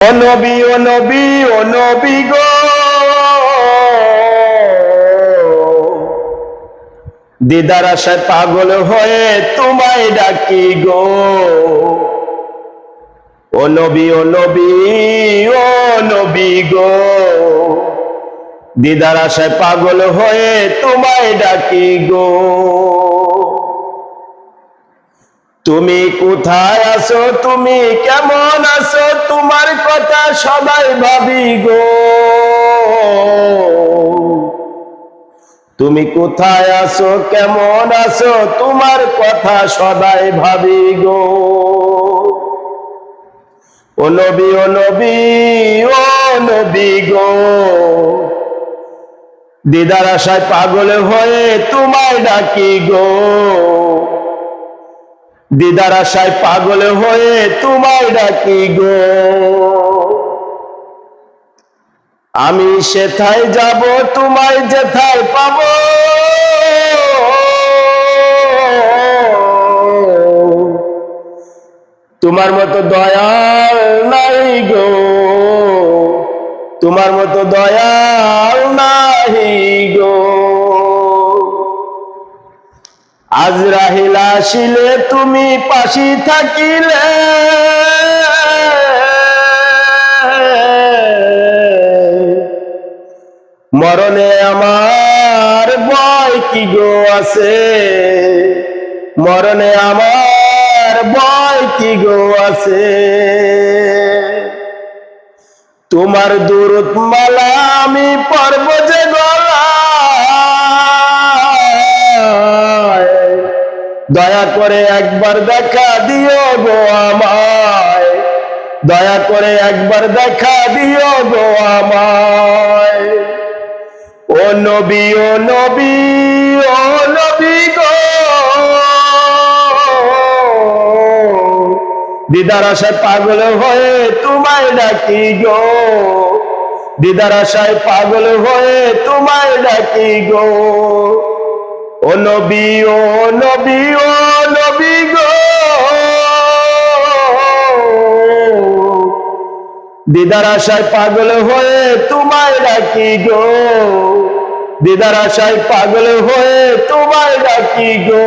ও নবী ও নবী ও নবী গো, দিদার আশায় পাগল হয়ে তোমায় ডাকি গো। ও নবী ও নবী ও নবী গো, দিদার আশায় পাগল হয়ে তোমায় ডাকি গো। তুমি কোথায় আছো, তুমি কেমন আছো, তোমার কথা সবাই ভাবি গো। তুমি কোথায় আছো, কেমন আছো, তোমার কথা সবাই ভাবি গো। ও নবী ও নবী ও নবী গো, দিদার আশায় পাগল হয়ে তোমায় ডাকি গো। দিদার আশায় পাগল হয়ে তোমায় ডাকি গো। আমি সেথায় যাব, তোমায় যেথায় পাবো। তোমার মতো দয়াল নাই গো, তোমার মতো দয়াল নাই গো। আজরাইল আসিলে তুমি পাশি থাকিলে, মরণে আমার ভয় কি গো আছে, মরণে আমার ভয় কি গো আছে। তোমার দুরূদ মালা আমি পড়ব যে গলায়, দয়া করে একবার দেখা দিও গো আমায়, দয়া করে একবার দেখা দিও গো আমায়। ও নবী ও নবী ও নবী গো, দিদার আশায় পাগল হয়ে তোমায় ডাকি গো। দিদার আশায় পাগল হয়ে তোমায় ডাকি গো। ও নবী ও নবী ও নবী গো, দিদার আশায় পাগল হয়ে তোমায় ডাকি গো। দিদার আশায় পাগল হয়ে তোমায় ডাকি গো।